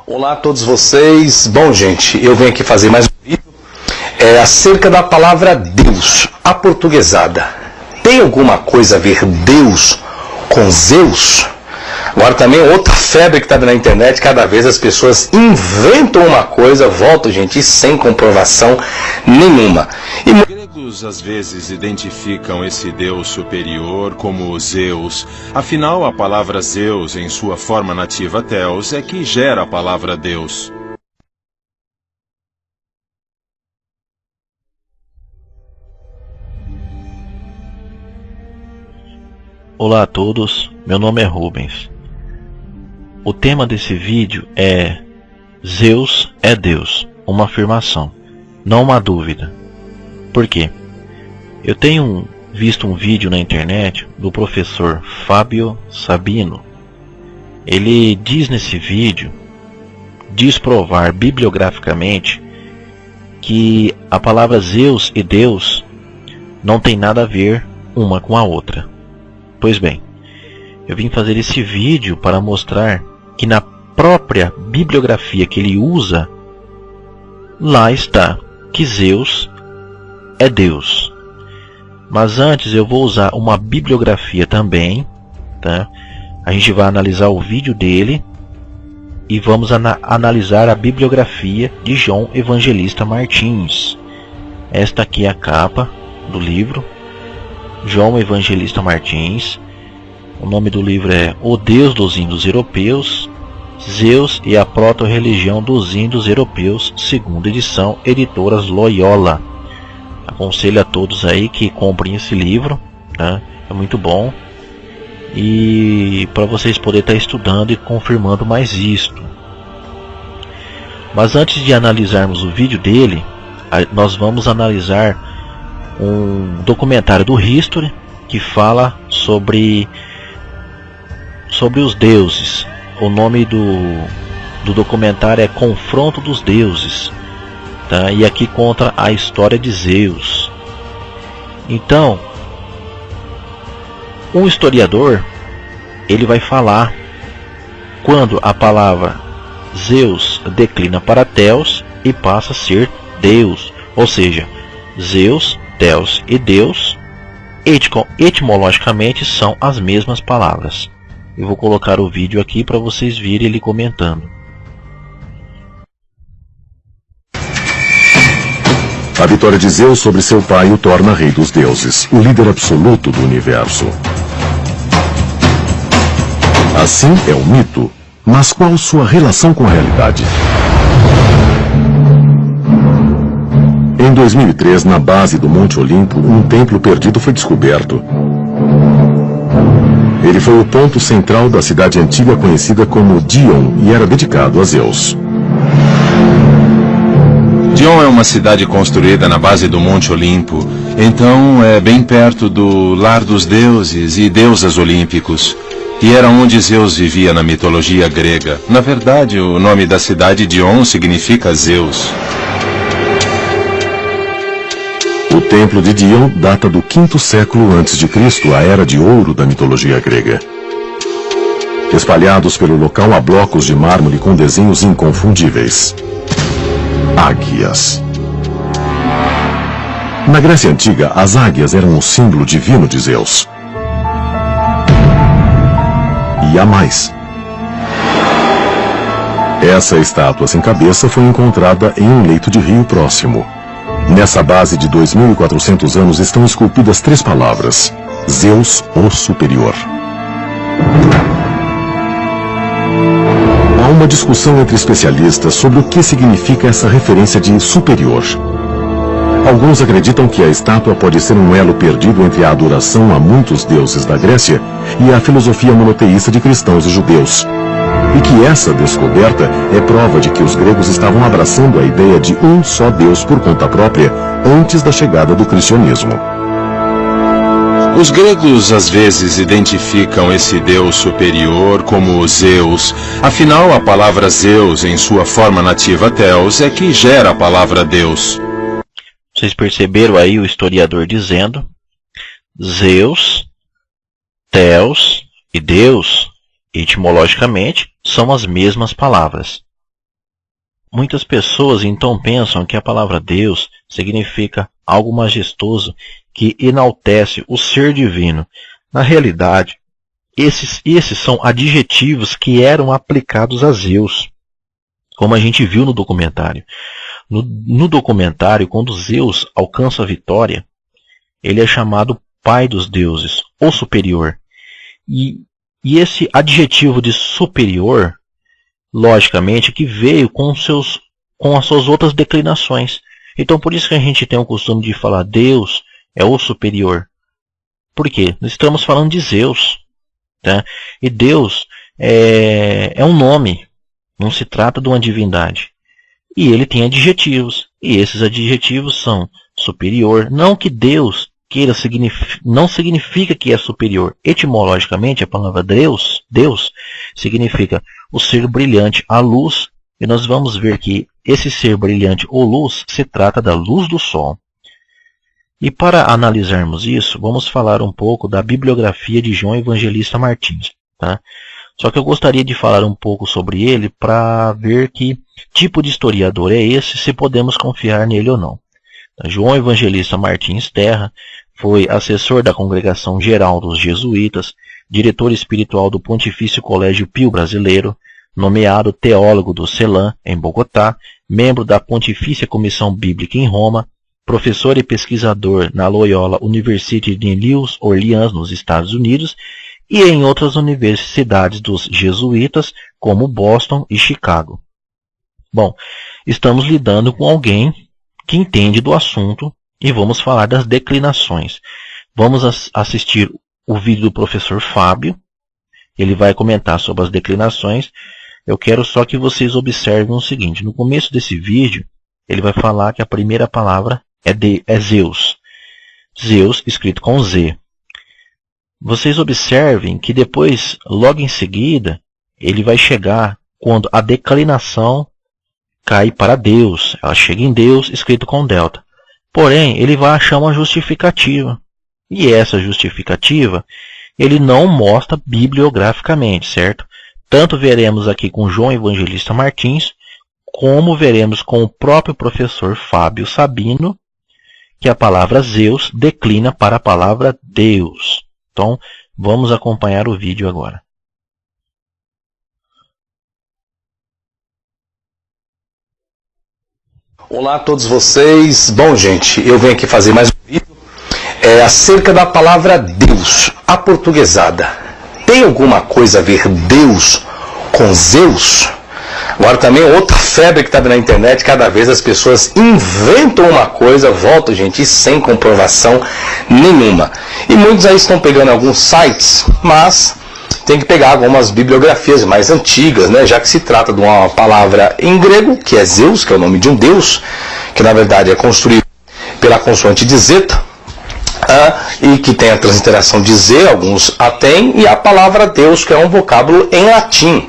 Olá a todos vocês. Bom, gente, eu venho aqui fazer mais um vídeo acerca da palavra Deus, aportuguesada. Tem alguma coisa a ver Deus com Zeus? Agora também outra febre que está na internet, cada vez as pessoas inventam uma coisa, voltam, gente, sem comprovação nenhuma. Os gregos às vezes identificam esse Deus superior como Zeus. Afinal, a palavra Zeus, em sua forma nativa Theos, é que gera a palavra Deus. Olá a todos, meu nome é Rubens. O tema desse vídeo é Zeus é Deus, uma afirmação, não uma dúvida. Por quê? Eu tenho visto um vídeo na internet do professor Fábio Sabino. Ele diz nesse vídeo, diz provar bibliograficamente que a palavra Zeus e Deus não tem nada a ver uma com a outra. Pois bem, eu vim fazer esse vídeo para mostrar que na própria bibliografia que ele usa, lá está que Zeus é Deus. Mas antes eu vou usar uma bibliografia também, tá? A gente vai analisar o vídeo dele e vamos analisar a bibliografia de João Evangelista Martins. Esta aqui é a capa do livro, João Evangelista Martins. O nome do livro é O Deus dos Índios Europeus, Zeus e a Proto-Religião dos Índios Europeus, segunda edição, editoras Loyola. Aconselho a todos aí que comprem esse livro, tá? É muito bom. E para vocês poderem estar estudando e confirmando mais isto. Mas antes de analisarmos o vídeo dele, nós vamos analisar um documentário do History que fala sobre os deuses. O nome do documentário é Confronto dos Deuses, tá? E aqui conta a história de Zeus. Então, um historiador, ele vai falar quando a palavra Zeus declina para Theos e passa a ser Deus, ou seja, Zeus, Theos e Deus etimologicamente são as mesmas palavras. Eu vou colocar o vídeo aqui para vocês virem ele comentando. A vitória de Zeus sobre seu pai o torna rei dos deuses, o líder absoluto do universo. Assim é um mito, mas qual sua relação com a realidade? Em 2003, na base do Monte Olimpo, um templo perdido foi descoberto. Ele foi o ponto central da cidade antiga conhecida como Dion e era dedicado a Zeus. Dion é uma cidade construída na base do Monte Olimpo, então é bem perto do lar dos deuses e deusas olímpicos. E era onde Zeus vivia na mitologia grega. Na verdade, o nome da cidade Dion significa Zeus. O templo de Dion data do 5º século a.C., a era de ouro da mitologia grega. Espalhados pelo local há blocos de mármore com desenhos inconfundíveis. Águias. Na Grécia Antiga, as águias eram o símbolo divino de Zeus. E há mais. Essa estátua sem cabeça foi encontrada em um leito de rio próximo. Nessa base de 2.400 anos estão esculpidas 3 palavras: Zeus, o Superior. Há uma discussão entre especialistas sobre o que significa essa referência de superior. Alguns acreditam que a estátua pode ser um elo perdido entre a adoração a muitos deuses da Grécia e a filosofia monoteísta de cristãos e judeus. E que essa descoberta é prova de que os gregos estavam abraçando a ideia de um só Deus por conta própria antes da chegada do cristianismo. Os gregos às vezes identificam esse Deus superior como Zeus. Afinal, a palavra Zeus, em sua forma nativa Theos, é que gera a palavra Deus. Vocês perceberam aí o historiador dizendo Zeus, Theos e Deus, etimologicamente, são as mesmas palavras. Muitas pessoas então pensam que a palavra Deus significa algo majestoso que enaltece o ser divino. Na realidade, esses são adjetivos que eram aplicados a Zeus, como a gente viu no documentário. No documentário, quando Zeus alcança a vitória, ele é chamado pai dos deuses, ou superior. E esse adjetivo de superior, logicamente, que veio com as suas outras declinações. Então, por isso que a gente tem o costume de falar Deus é o superior. Por quê? Nós estamos falando de Zeus. Tá? E Deus é um nome, não se trata de uma divindade. E ele tem adjetivos, e esses adjetivos são superior. Não que Deus não significa que é superior. Etimologicamente, a palavra Deus significa o ser brilhante, a luz, e nós vamos ver que esse ser brilhante ou luz se trata da luz do sol. E para analisarmos isso, vamos falar um pouco da bibliografia de João Evangelista Martins. Tá? Só que eu gostaria de falar um pouco sobre ele para ver que tipo de historiador é esse, se podemos confiar nele ou não. João Evangelista Martins Terra foi assessor da Congregação Geral dos Jesuítas, diretor espiritual do Pontifício Colégio Pio Brasileiro, nomeado teólogo do CELAM, em Bogotá, membro da Pontifícia Comissão Bíblica em Roma, professor e pesquisador na Loyola University de New Orleans, nos Estados Unidos, e em outras universidades dos jesuítas, como Boston e Chicago. Bom, estamos lidando com alguém que entende do assunto e vamos falar das declinações. Vamos assistir o vídeo do professor Fábio, ele vai comentar sobre as declinações. Eu quero só que vocês observem o seguinte: no começo desse vídeo, ele vai falar que a primeira palavra é Zeus. Zeus escrito com Z. Vocês observem que depois, logo em seguida, ele vai chegar quando a declinação cai para Deus. Ela chega em Deus escrito com delta. Porém, ele vai achar uma justificativa. E essa justificativa, ele não mostra bibliograficamente, certo? Tanto veremos aqui com João Evangelista Martins, como veremos com o próprio professor Fábio Sabino, que a palavra Zeus declina para a palavra Deus. Então, vamos acompanhar o vídeo agora. Olá a todos vocês. Bom, gente, eu venho aqui fazer mais um vídeo acerca da palavra Deus, aportuguesada. Tem alguma coisa a ver Deus com Zeus? Agora também outra febre que está na internet, cada vez as pessoas inventam uma coisa, volta, gente, sem comprovação nenhuma. E muitos aí estão pegando alguns sites, mas tem que pegar algumas bibliografias mais antigas, né? Já que se trata de uma palavra em grego, que é Zeus, que é o nome de um deus, que na verdade é construído pela consoante de zeta, e que tem a transliteração de Z, alguns a têm, e a palavra Deus, que é um vocábulo em latim.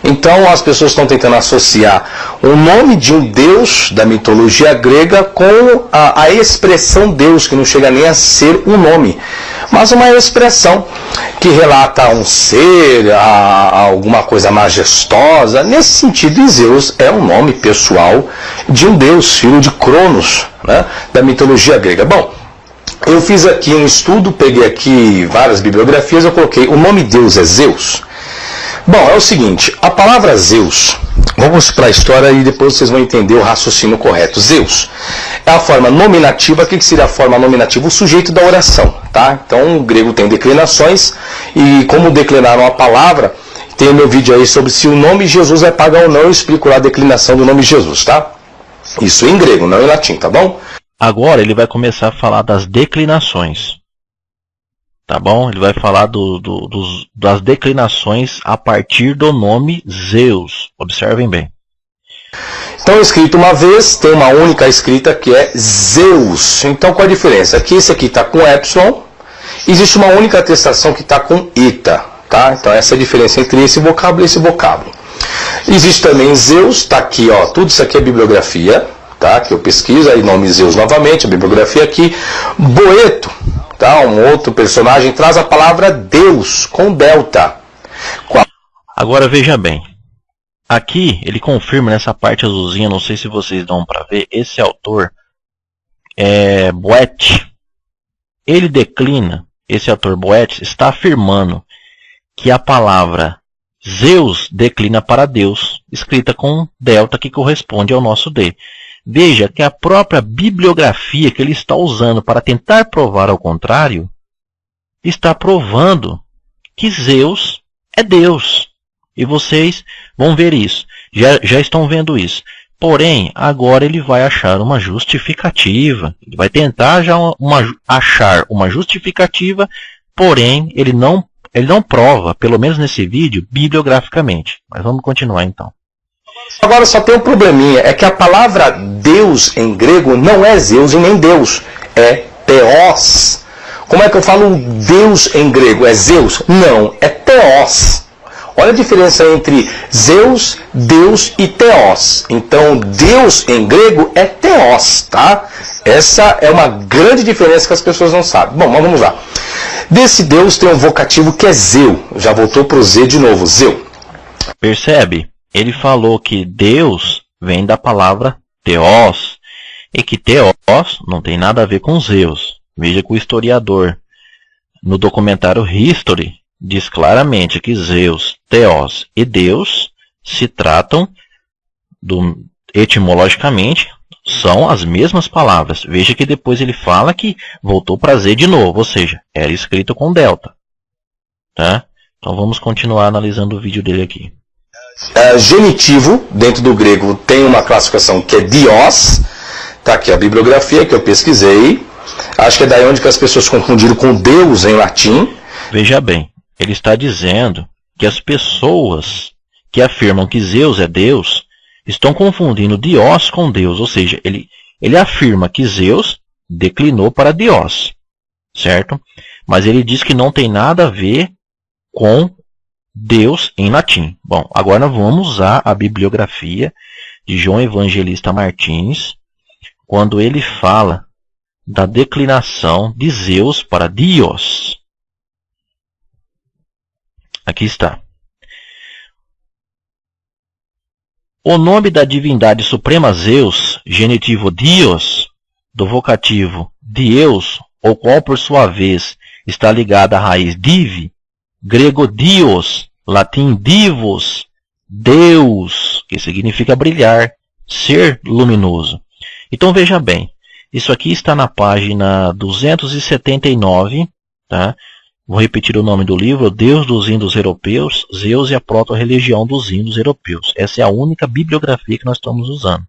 Então as pessoas estão tentando associar o nome de um deus da mitologia grega com a expressão Deus, que não chega nem a ser um nome, mas uma expressão que relata um ser, a alguma coisa majestosa. Nesse sentido, Zeus é um nome pessoal de um deus, filho de Cronos, né, da mitologia grega. Bom, eu fiz aqui um estudo, peguei aqui várias bibliografias, eu coloquei o nome Deus é Zeus. Bom, é o seguinte, a palavra Zeus, vamos para a história e depois vocês vão entender o raciocínio correto. Zeus é a forma nominativa. O que seria a forma nominativa? O sujeito da oração, tá? Então o grego tem declinações, e como declinaram a palavra, tem o meu vídeo aí sobre se o nome Jesus vai pagar ou não, eu explico lá a declinação do nome Jesus, tá? Isso em grego, não em latim, tá bom? Agora ele vai começar a falar das declinações. Tá bom? Ele vai falar das declinações a partir do nome Zeus. Observem bem. Então, escrito uma vez, tem uma única escrita que é Zeus. Então, qual a diferença? Aqui, esse aqui está com epsilon. Existe uma única atestação que está com eta. Tá? Então, essa é a diferença entre esse vocábulo e esse vocábulo. Existe também Zeus. Está aqui, ó, tudo isso aqui é bibliografia. Tá? Que eu pesquiso, aí nome Zeus novamente, a bibliografia aqui. Boeto. Tá? Um outro personagem traz a palavra Deus com delta. Agora veja bem, Aqui ele confirma nessa parte azulzinha, não sei se vocês dão para ver, esse autor é Boete. Ele declina, esse autor Boete está afirmando que a palavra Zeus declina para Deus, escrita com delta que corresponde ao nosso D. Veja que a própria bibliografia que ele está usando para tentar provar ao contrário, está provando que Zeus é Deus. E vocês vão ver isso, já estão vendo isso. Porém, agora ele vai achar uma justificativa, ele vai tentar achar uma justificativa, porém ele não prova, pelo menos nesse vídeo, bibliograficamente. Mas vamos continuar então. Agora só tem um probleminha, é que a palavra Deus em grego não é Zeus e nem Deus, é Theos. Como é que eu falo Deus em grego? É Zeus? Não, é Theos. Olha a diferença entre Zeus, Deus e Theos. Então, Deus em grego é Theos, tá? Essa é uma grande diferença que as pessoas não sabem. Bom, mas vamos lá. Desse Deus tem um vocativo que é Zeu. Já voltou para o Z de novo, Zeu. Percebe? Ele falou que Deus vem da palavra Theos. E que Theos não tem nada a ver com Zeus. Veja que o historiador, no documentário History, diz claramente que Zeus, Theos e Deus se tratam, etimologicamente, são as mesmas palavras. Veja que depois ele fala que voltou para Z de novo, ou seja, era escrito com delta. Tá? Então vamos continuar analisando o vídeo dele aqui. Genitivo, dentro do grego, tem uma classificação que é dios. Está aqui a bibliografia que eu pesquisei. Acho que é daí onde que as pessoas confundiram com Deus em latim. Veja bem, ele está dizendo que as pessoas que afirmam que Zeus é Deus estão confundindo Dios com Deus. Ou seja, ele afirma que Zeus declinou para Dios, certo? Mas ele diz que não tem nada a ver com Deus em latim. Bom, agora nós vamos usar a bibliografia de João Evangelista Martins, quando ele fala da declinação de Zeus para Dios. Aqui está. O nome da divindade suprema Zeus, genitivo Dios, do vocativo Deus, o qual por sua vez está ligado à raiz divi, grego Dios, latim divos, Deus, que significa brilhar, ser luminoso. Então veja bem, isso aqui está na página 279, tá? Vou repetir o nome do livro, Deus dos Índios Europeus, Zeus e a proto-religião dos Índios Europeus. Essa é a única bibliografia que nós estamos usando.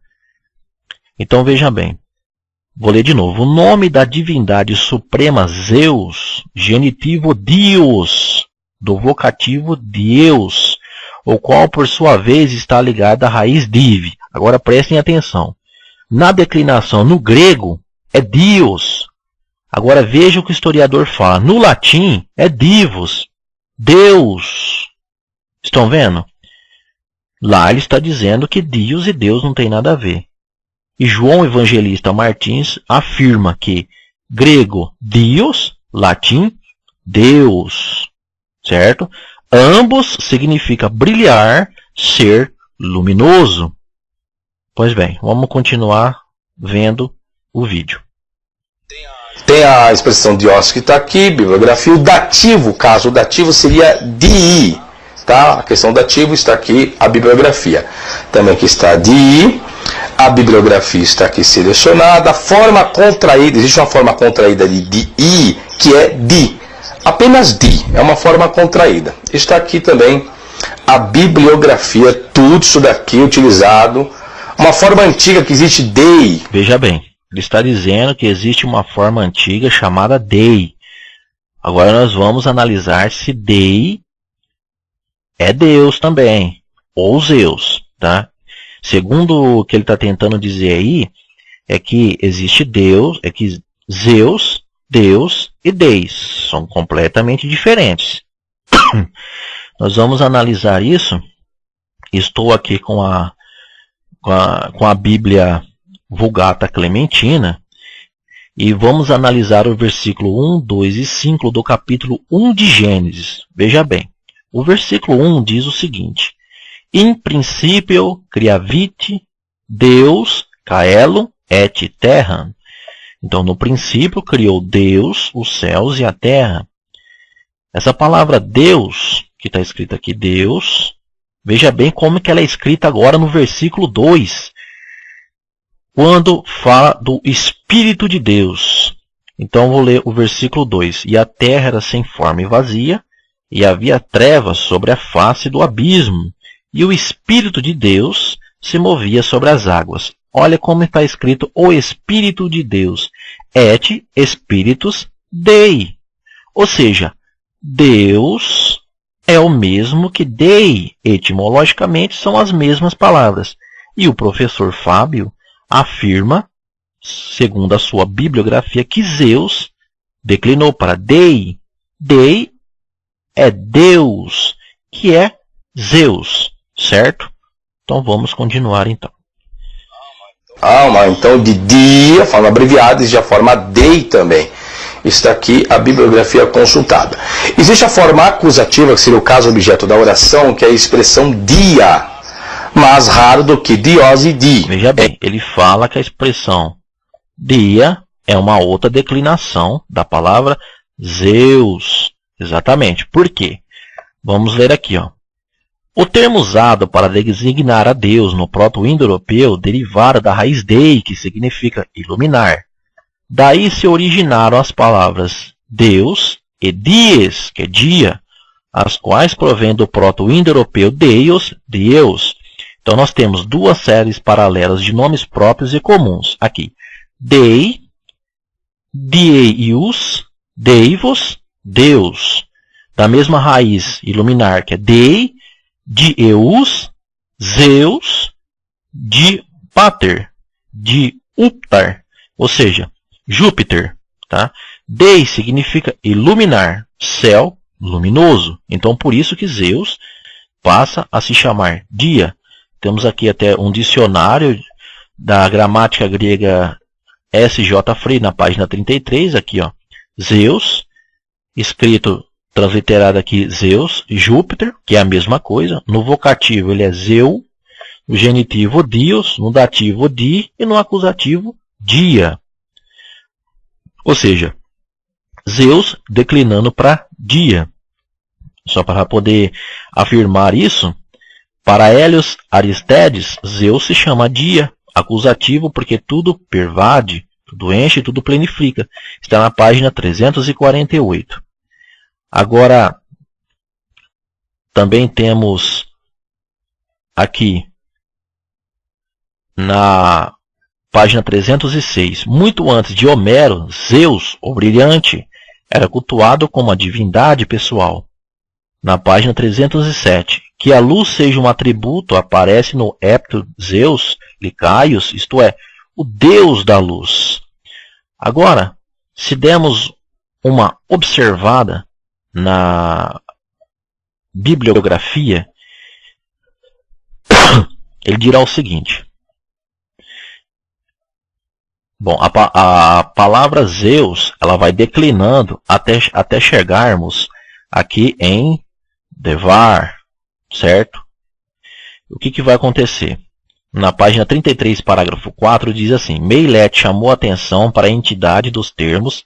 Então veja bem, vou ler de novo. O nome da divindade suprema Zeus, genitivo Dios, do vocativo Deus, o qual por sua vez está ligado à raiz divi. Agora prestem atenção. Na declinação no grego é Dios. Agora veja o que o historiador fala. No latim é divus, Deus. Estão vendo? Lá ele está dizendo que Deus e Deus não tem nada a ver. E João Evangelista Martins afirma que grego Dios, latim Deus. Certo? Ambos significam brilhar, ser luminoso. Pois bem, vamos continuar vendo o vídeo. Tem a expressão Dios que está aqui, bibliografia. O dativo, caso o dativo seria dii. Tá? A questão dativo está aqui, a bibliografia. Também aqui está dii. A bibliografia está aqui selecionada. A forma contraída, existe uma forma contraída de dii, que é di. Apenas di, é uma forma contraída. Está aqui também a bibliografia, tudo isso daqui utilizado. Uma forma antiga que existe dei. Veja bem, ele está dizendo que existe uma forma antiga chamada dei. Agora nós vamos analisar se dei é Deus também, ou Zeus, tá? Segundo o que ele está tentando dizer aí, é que existe Deus, é que Zeus, Deus e Deis são completamente diferentes. Nós vamos analisar isso. Estou aqui com a Bíblia Vulgata Clementina e vamos analisar o versículo 1, 2 e 5 do capítulo 1 de Gênesis. Veja bem, o versículo 1 diz o seguinte: In principio creavit Deus caelo et terram. Então, no princípio, criou Deus os céus e a terra. Essa palavra Deus, que está escrita aqui, Deus, veja bem como que ela é escrita agora no versículo 2, quando fala do Espírito de Deus. Então, vou ler o versículo 2. E a terra era sem forma e vazia, e havia trevas sobre a face do abismo, e o Espírito de Deus se movia sobre as águas. Olha como está escrito o Espírito de Deus. Et Spiritus Dei. Ou seja, Deus é o mesmo que Dei. Etimologicamente são as mesmas palavras. E o professor Fábio afirma, segundo a sua bibliografia, que Zeus declinou para Dei. Dei é Deus, que é Zeus, certo? Então vamos continuar então. Alma, então de dia, forma abreviada, existe a forma Dei também. Está aqui a bibliografia consultada. Existe a forma acusativa, que seria o caso objeto da oração, que é a expressão dia, mais raro do que dios e di. Veja bem, ele fala que a expressão dia é uma outra declinação da palavra Zeus. Exatamente. Por quê? Vamos ler aqui, ó. O termo usado para designar a Deus no proto-indo-europeu derivara da raiz Dei, que significa iluminar. Daí se originaram as palavras Deus e dies, que é dia, as quais provêm do proto-indo-europeu Deus, Deus. Então nós temos duas séries paralelas de nomes próprios e comuns. Aqui, Dei, Dieius, Deivos, Deus. Da mesma raiz iluminar, que é Dei, Dieus, Zeus, de Pater, de Uptar, ou seja, Júpiter. Tá? Dei significa iluminar, céu luminoso. Então, por isso que Zeus passa a se chamar dia. Temos aqui até um dicionário da gramática grega S.J. Frey, na página 33, aqui, ó. Zeus, escrito, transliterado aqui, Zeus, Júpiter, que é a mesma coisa. No vocativo ele é Zeu, no genitivo Dios, no dativo Di e no acusativo Dia. Ou seja, Zeus declinando para dia. Só para poder afirmar isso, para Hélios Aristedes, Zeus se chama dia, acusativo porque tudo pervade, tudo enche, tudo plenifica. Está na página 348. Agora, também temos aqui na página 306. Muito antes de Homero, Zeus, o brilhante, era cultuado como a divindade pessoal. Na página 307. Que a luz seja um atributo aparece no épito Zeus Licaios, isto é, o Deus da luz. Agora, se dermos uma observada na bibliografia, ele dirá o seguinte. Bom, a palavra Zeus, ela vai declinando até chegarmos aqui em Devar, certo? O que vai acontecer? Na página 33, parágrafo 4, diz assim: Meilet chamou a atenção para a entidade dos termos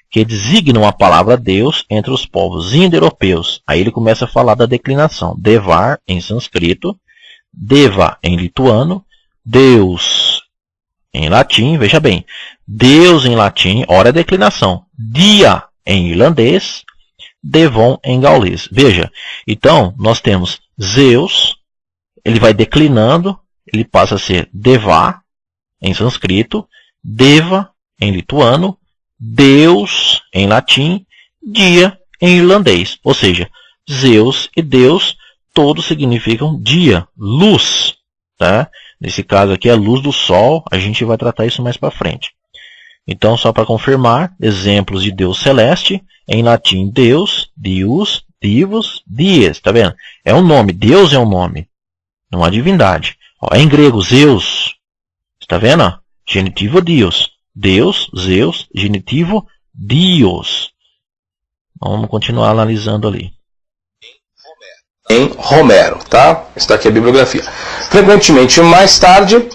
que designam a palavra Deus entre os povos indo-europeus. Aí ele começa a falar da declinação. Devar, em sânscrito, Deva, em lituano, Deus, em latim, veja bem, Deus em latim, ora a declinação, Dia, em irlandês, Devon, em gaulês. Veja, então, nós temos Zeus, ele vai declinando, ele passa a ser Deva, em sânscrito, Deva, em lituano, Deus, em latim, dia, em irlandês. Ou seja, Zeus e Deus, todos significam dia, luz. Tá? Nesse caso aqui, a luz do sol, a gente vai tratar isso mais para frente. Então, só para confirmar, exemplos de Deus celeste, em latim, Deus, Deus, Divos, Dies. Tá vendo? É um nome, Deus é um nome, não há divindade. Ó, em grego, Zeus. Está vendo? Ó? Genitivo Deus. Deus, Zeus, genitivo Dios. Vamos continuar analisando ali. em Romero, tá? Está aqui a bibliografia. Frequentemente, mais tarde,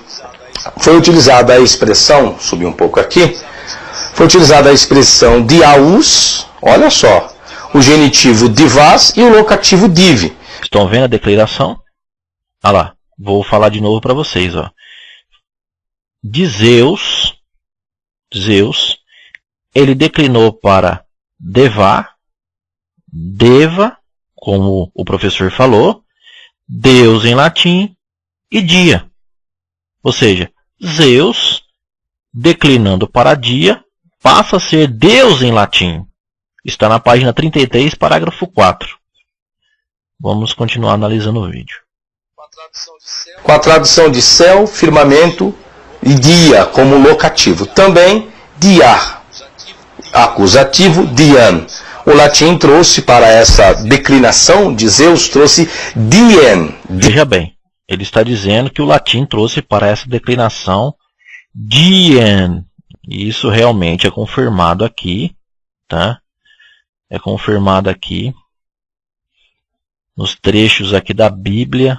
foi utilizada a expressão, subir um pouco aqui, foi utilizada a expressão diaus, olha só, o genitivo divas e o locativo divi. Estão vendo a declaração? Olha lá, vou falar de novo para vocês, ó. De Zeus, ele declinou para deva, como o professor falou, Deus em latim e dia. Ou seja, Zeus, declinando para dia, passa a ser Deus em latim. Está na página 33, parágrafo 4. Vamos continuar analisando o vídeo. Com a tradução de céu, firmamento e dia como locativo. Também dia, acusativo, dian. O latim trouxe para essa declinação de Zeus, trouxe dien. Veja bem, ele está dizendo que o latim trouxe para essa declinação dien. E isso realmente é confirmado aqui, tá? É confirmado aqui nos trechos aqui da Bíblia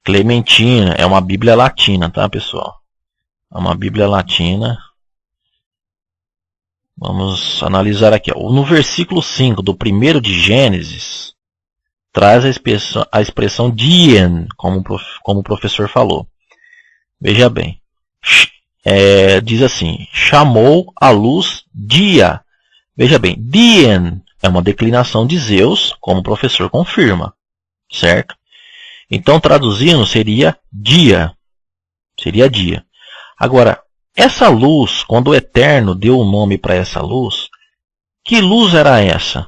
Clementina. É uma Bíblia latina, tá, pessoal? É uma Bíblia latina. Vamos analisar aqui. No versículo 5 do 1º de Gênesis, traz a expressão dien, como o professor falou. Veja bem. Diz assim, chamou a luz dia. Veja bem, dien é uma declinação de Zeus, como o professor confirma. Certo? Então, traduzindo, seria dia. Seria dia. Agora, essa luz, quando o Eterno deu o nome para essa luz, que luz era essa?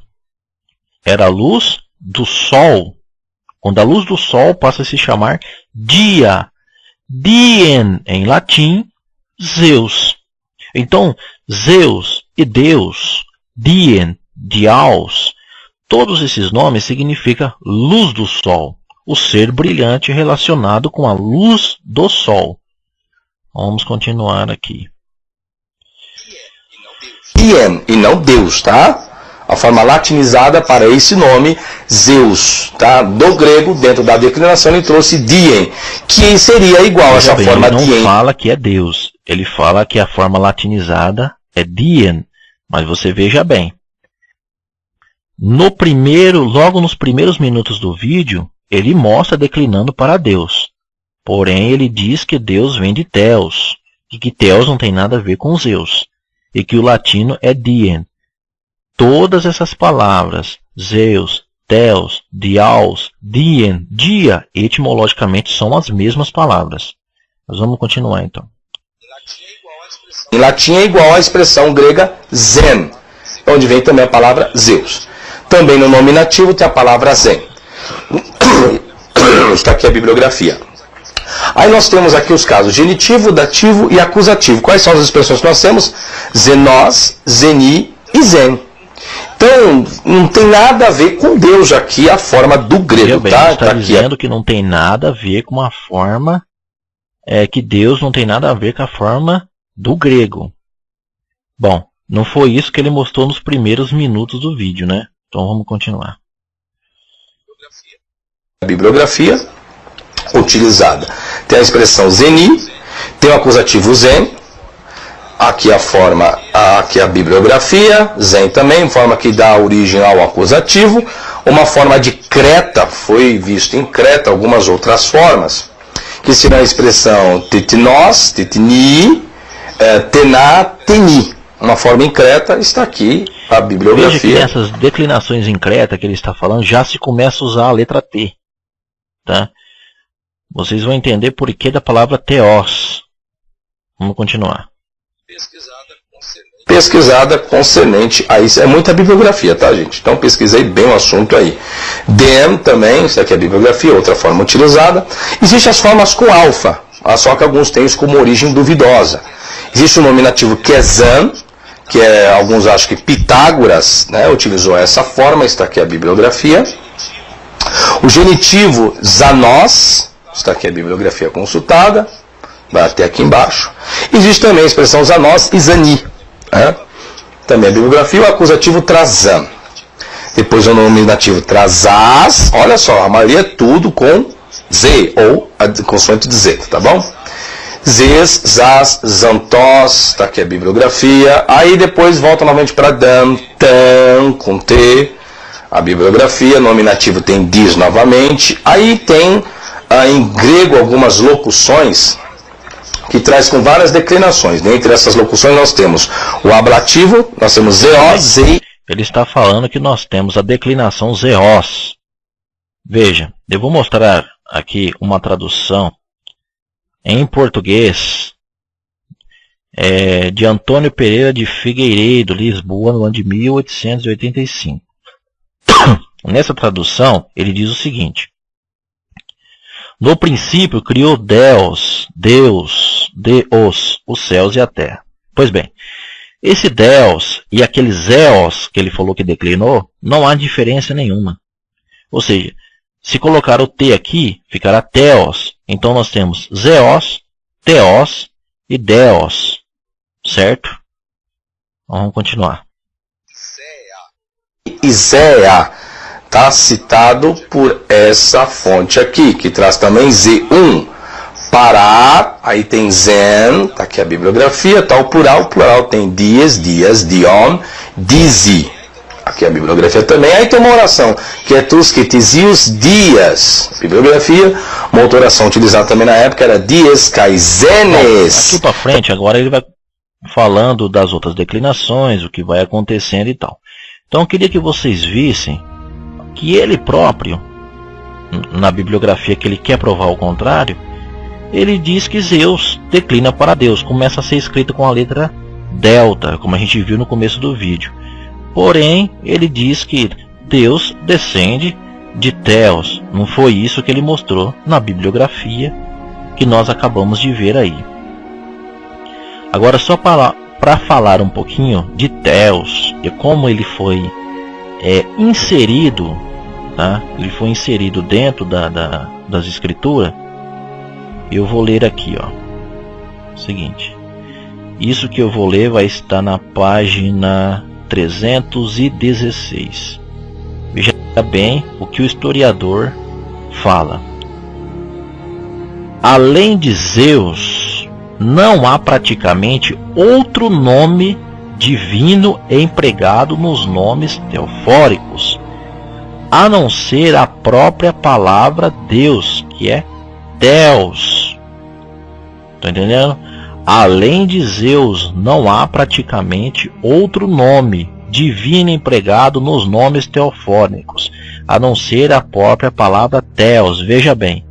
Era a luz do Sol. Quando a luz do Sol passa a se chamar dia. Dien, em latim, Zeus. Então, Zeus e Deus, dien, diaus, todos esses nomes significam luz do Sol, o ser brilhante relacionado com a luz do Sol. Vamos continuar aqui. Dien e não Deus, tá? A forma latinizada para esse nome, Zeus, tá? Do grego, dentro da declinação, ele trouxe dien, que seria igual a essa forma ele não dien. fala que é Deus, ele fala que a forma latinizada é dien, mas você veja bem. Logo nos primeiros minutos do vídeo, ele mostra declinando para Deus. Porém, ele diz que Deus vem de Theos, e que Theos não tem nada a ver com Zeus, e que o latino é dien. Todas essas palavras, Zeus, Theos, diaus, dien, dia, etimologicamente são as mesmas palavras. Nós vamos continuar então. Em latim é igual à expressão grega zen, onde vem também a palavra Zeus. Também no nominativo tem a palavra zen. Está aqui a bibliografia. Aí nós temos aqui os casos genitivo, dativo e acusativo. Quais são as expressões que nós temos? Zenos, zeni e zen. Então, não tem nada a ver com Deus aqui, a forma do grego. Bem, tá? Está dizendo que não tem nada a ver com a forma, que Deus não tem nada a ver com a forma do grego. Bom, não foi isso que ele mostrou nos primeiros minutos do vídeo, né? Então vamos continuar. A bibliografia utilizada. Tem a expressão zeni, tem o acusativo zen, aqui a forma, aqui a bibliografia, zen também, forma que dá origem ao acusativo, uma forma de Creta, foi visto em Creta algumas outras formas, que será a expressão tetinos, tetini, tená, teni. Uma forma em Creta, está aqui a bibliografia. Veja que nessas declinações em Creta que ele está falando, já se começa a usar a letra T. Tá? Vocês vão entender por que da palavra teos. Vamos continuar. Pesquisada concernente a isso. É muita bibliografia, tá, gente? Então pesquisei bem o assunto aí. Dem também, isso aqui é a bibliografia, outra forma utilizada. Existem as formas com alfa, só que alguns têm isso como origem duvidosa. Existe o nominativo kezan, que alguns acham que Pitágoras, né, utilizou essa forma, está aqui a bibliografia. O genitivo zanos, está aqui a bibliografia consultada, vai até aqui embaixo. Existe também a expressão zanos e zani, né? Também a bibliografia, o acusativo trazan. Depois o nominativo traz as. Olha só, a maioria é tudo com Z, ou a consoante de Z, tá bom? Zes, zas, zantós, tá aqui a bibliografia. Aí depois volta novamente para dan, tan, com T, a bibliografia. Nominativo tem dis novamente. Aí tem em grego algumas locuções que traz com várias declinações. Dentre essas locuções nós temos o ablativo, nós temos zeó, zei. Ele está falando que nós temos a declinação zeós. Veja, eu vou mostrar aqui uma tradução em português de Antônio Pereira de Figueiredo, Lisboa, no ano de 1885. Nessa tradução, ele diz o seguinte: no princípio criou Deus, os céus e a terra. Pois bem, esse Deus e aquele Zeus que ele falou que declinou, não há diferença nenhuma. Ou seja, se colocar o T aqui, ficará Theos. Então nós temos Zeus, Theos e Deus. Certo? Vamos continuar. Zéa está citado por essa fonte aqui, que traz também Z1. Pará, aí tem Zen, está aqui a bibliografia, tá o plural tem dias, dion, dizi. Aqui a bibliografia também. Aí tem uma oração, que é tus que tisius dias. Bibliografia, uma outra oração utilizada também na época era dies caizenes. Aqui para frente, agora ele vai falando das outras declinações, o que vai acontecendo e tal. Então eu queria que vocês vissem que ele próprio, na bibliografia que ele quer provar o contrário, ele diz que Zeus declina para Deus. Começa a ser escrito com a letra delta, como a gente viu no começo do vídeo. Porém, ele diz que Deus descende de Theos. Não foi isso que ele mostrou na bibliografia que nós acabamos de ver aí. Agora, só para falar um pouquinho de Theos e como ele foi inserido, tá? Ele foi inserido dentro das escrituras. Eu vou ler aqui, ó. Seguinte. Isso que eu vou ler vai estar na página 316. Veja bem o que o historiador fala. Além de Zeus, não há praticamente outro nome divino empregado nos nomes teofóricos, a não ser a própria palavra Deus, que é Theos. Tá entendendo? Além de Zeus, não há praticamente outro nome divino empregado nos nomes teofônicos, a não ser a própria palavra Theos. Veja bem,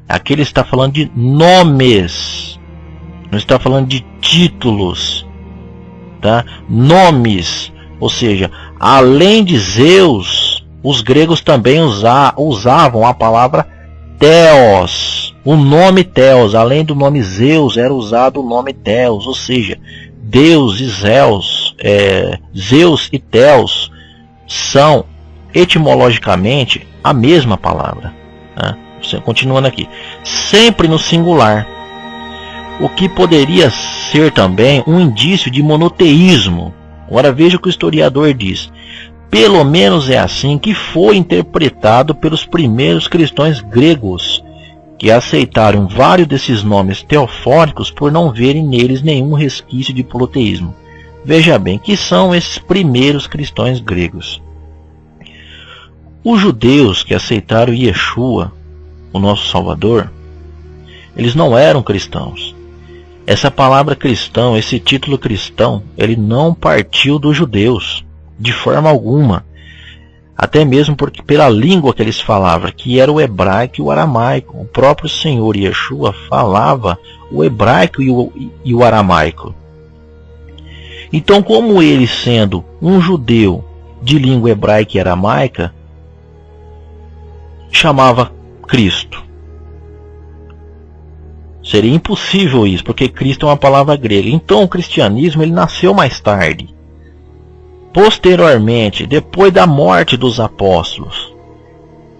aqui ele está falando de nomes, não está falando de títulos, tá? Nomes, ou seja, além de Zeus, os gregos também usavam a palavra Theos. O nome Theos, além do nome Zeus, era usado o nome Theos, ou seja, Deus e Zeus, Zeus e Theos são etimologicamente a mesma palavra, né? Continuando aqui, sempre no singular, o que poderia ser também um indício de monoteísmo. Agora veja o que o historiador diz. Pelo menos é assim que foi interpretado pelos primeiros cristãos gregos, que aceitaram vários desses nomes teofóricos por não verem neles nenhum resquício de politeísmo. Veja bem, que são esses primeiros cristãos gregos. Os judeus que aceitaram Yeshua, o nosso Salvador, eles não eram cristãos. Essa palavra cristão, esse título cristão, ele não partiu dos judeus, de forma alguma. Até mesmo porque pela língua que eles falavam, que era o hebraico e o aramaico. O próprio Senhor Yeshua falava o hebraico e o aramaico. Então, como ele sendo um judeu de língua hebraica e aramaica, chamava Cristo. Seria impossível isso, porque Cristo é uma palavra grega. Então o cristianismo ele nasceu mais tarde. Posteriormente, depois da morte dos apóstolos,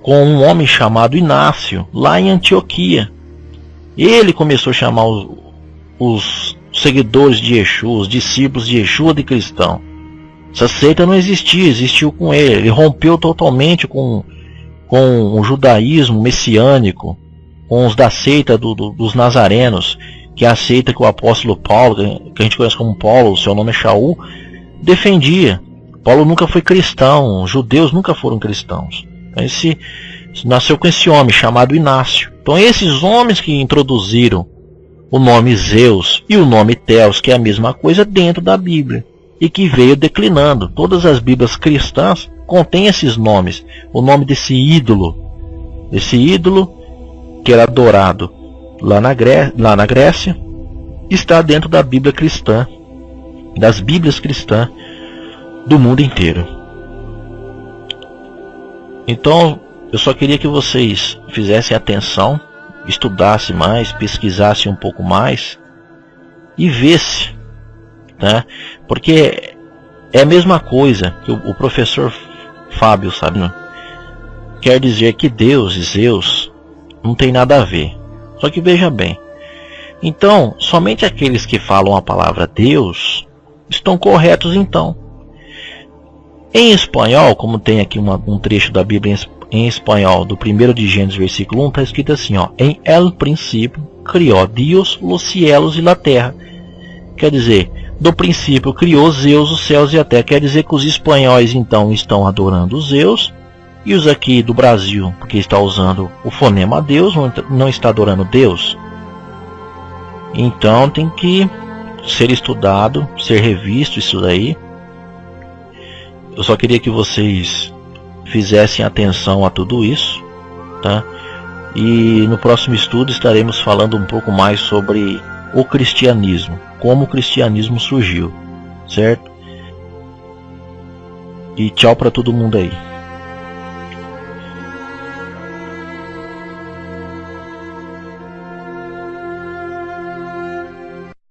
com um homem chamado Inácio, lá em Antioquia. Ele começou a chamar os seguidores de Yeshua, os discípulos de Yeshua de cristão. Essa seita não existia, existiu com ele. Ele rompeu totalmente com o judaísmo messiânico, com os da seita dos nazarenos, que é a seita que o apóstolo Paulo, que a gente conhece como Paulo, o seu nome é Shaul, defendia. Paulo nunca foi cristão, os judeus nunca foram cristãos. Esse nasceu com esse homem chamado Inácio. Então esses homens que introduziram o nome Zeus e o nome Theos, que é a mesma coisa, dentro da Bíblia, e que veio declinando. Todas as Bíblias cristãs contêm esses nomes. O nome desse ídolo que era adorado lá na Grécia, está dentro da Bíblia cristã, das Bíblias cristãs do mundo inteiro. Então, eu só queria que vocês fizessem atenção, estudassem mais, pesquisassem um pouco mais e vissem, né? Porque é a mesma coisa que o professor Fábio Sabino quer dizer, que Deus e Zeus não tem nada a ver. Só que veja bem, então somente aqueles que falam a palavra Deus estão corretos. Então, em espanhol, como tem aqui um trecho da Bíblia em espanhol, do 1 de Gênesis, versículo 1, está escrito assim, ó: em el princípio criou Deus los cielos e la terra. Quer dizer, do princípio criou Zeus os céus e a terra. Quer dizer que os espanhóis então estão adorando Zeus, e os aqui do Brasil, porque está usando o fonema Deus, não está adorando Deus. Então tem que ser estudado, ser revisto isso daí. Eu só queria que vocês fizessem atenção a tudo isso, tá? E no próximo estudo estaremos falando um pouco mais sobre o cristianismo, como o cristianismo surgiu, certo? E tchau para todo mundo aí.